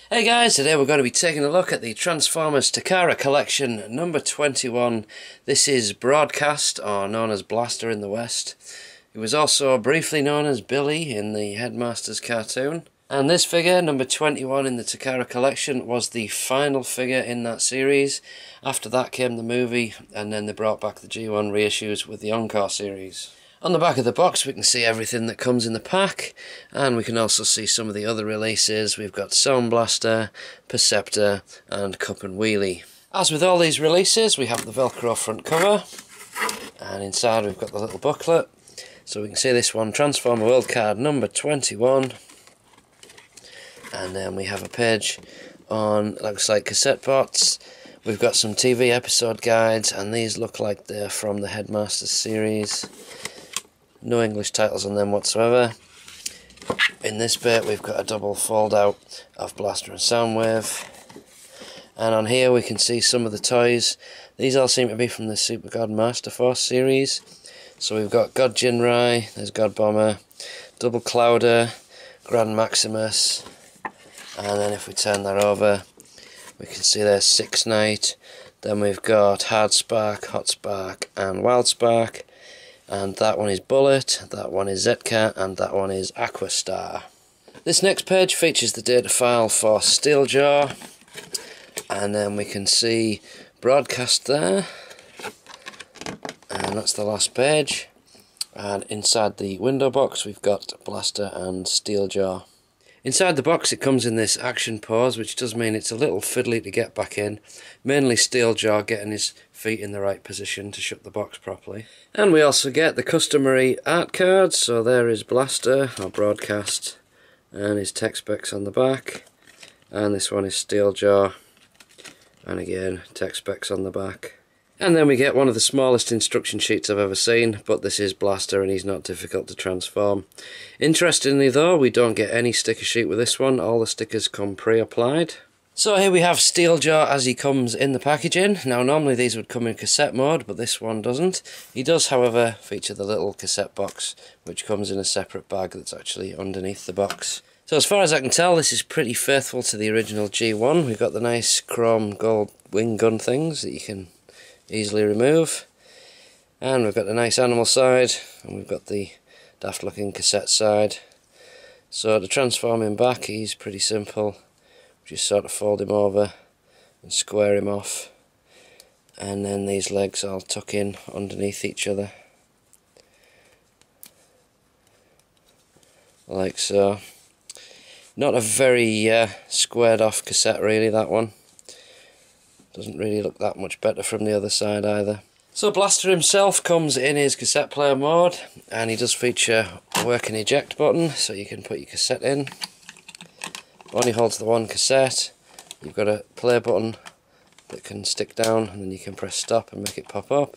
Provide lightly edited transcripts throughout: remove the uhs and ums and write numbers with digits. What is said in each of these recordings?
Hey guys, today we're going to be taking a look at the Transformers Takara collection number 21. This is Broadcast, or known as Blaster in the West. He was also briefly known as Billy in the Headmaster's cartoon. And this figure, number 21 in the Takara collection, was the final figure in that series. After that came the movie, and then they brought back the G1 reissues with the Encore series. On the back of the box we can see everything that comes in the pack, and we can also see some of the other releases. We've got Sound Blaster, Perceptor and Cup and Wheelie. As with all these releases, we have the Velcro front cover, and inside we've got the little booklet. So we can see this one, Transformer World Card number 21, and then we have a page on, looks like cassette bots. We've got some TV episode guides, and these look like they're from the Headmasters series. No English titles on them whatsoever. In this bit we've got a double fold out of Blaster and Soundwave. And on here we can see some of the toys. These all seem to be from the Super God Master Force series. So we've got God Jinrai, there's God Bomber, Double Clouder, Grand Maximus, and then if we turn that over we can see there's Six Knight. Then we've got Hard Spark, Hot Spark and Wild Spark. And that one is Bullet, that one is Zetka, and that one is Aquastar. This next page features the data file for Steeljaw, and then we can see Broadcast there, and that's the last page. And inside the window box we've got Blaster and Steeljaw. Inside the box it comes in this action pose, which does mean it's a little fiddly to get back in. Mainly Steeljaw getting his feet in the right position to shut the box properly. And we also get the customary art cards, so there is Blaster, or Broadcast, and his tech specs on the back. And this one is Steeljaw, and again, tech specs on the back. And then we get one of the smallest instruction sheets I've ever seen, but this is Blaster and he's not difficult to transform. Interestingly though, we don't get any sticker sheet with this one, all the stickers come pre-applied. So here we have Steeljaw as he comes in the packaging. Now normally these would come in cassette mode, but this one doesn't. He does however feature the little cassette box, which comes in a separate bag that's actually underneath the box. So as far as I can tell, this is pretty faithful to the original G1. We've got the nice chrome gold wing gun things that you can easily remove, and we've got the nice animal side, and we've got the daft looking cassette side. So to transform him back, he's pretty simple. Just sort of fold him over and square him off, and then these legs all tuck in underneath each other like so. Not a very squared off cassette really, that one. Doesn't really look that much better from the other side either. So Blaster himself comes in his cassette player mode, and he does feature a work and eject button, so you can put your cassette in. Only holds the one cassette. You've got a play button that can stick down, and then you can press stop and make it pop up,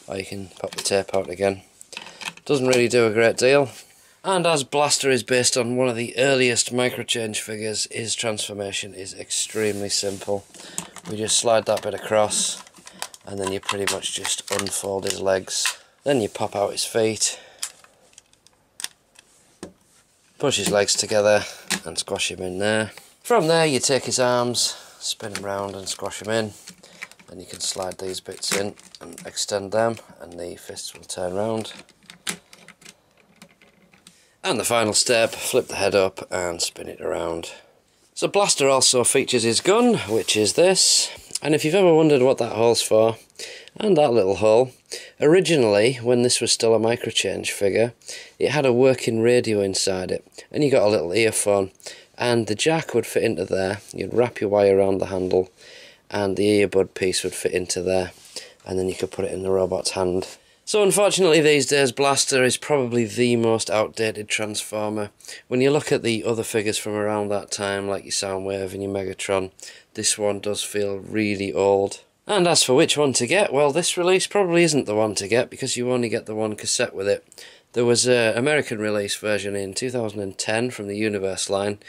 or you can pop the tape out again. Doesn't really do a great deal. And as Blaster is based on one of the earliest microchange figures, his transformation is extremely simple. We just slide that bit across, and then you pretty much just unfold his legs. Then you pop out his feet, push his legs together and squash him in there. From there you take his arms, spin him round and squash him in. Then you can slide these bits in and extend them, and the fists will turn round. And the final step, flip the head up and spin it around. So Blaster also features his gun, which is this. And if you've ever wondered what that hole's for, and that little hole, originally, when this was still a microchange figure, it had a working radio inside it, and you got a little earphone, and the jack would fit into there. You'd wrap your wire around the handle, and the earbud piece would fit into there, and then you could put it in the robot's hand. So unfortunately these days Blaster is probably the most outdated Transformer. When you look at the other figures from around that time, like your Soundwave and your Megatron, this one does feel really old. And as for which one to get, well, this release probably isn't the one to get, because you only get the one cassette with it. There was an American release version in 2010 from the Universe line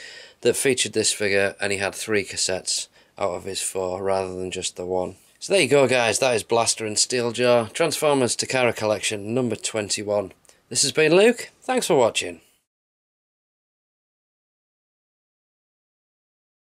that featured this figure, and he had 3 cassettes out of his 4 rather than just the one. So there you go guys, that is Blaster and Steeljaw, Transformers Takara Collection number 21. This has been Luke, thanks for watching.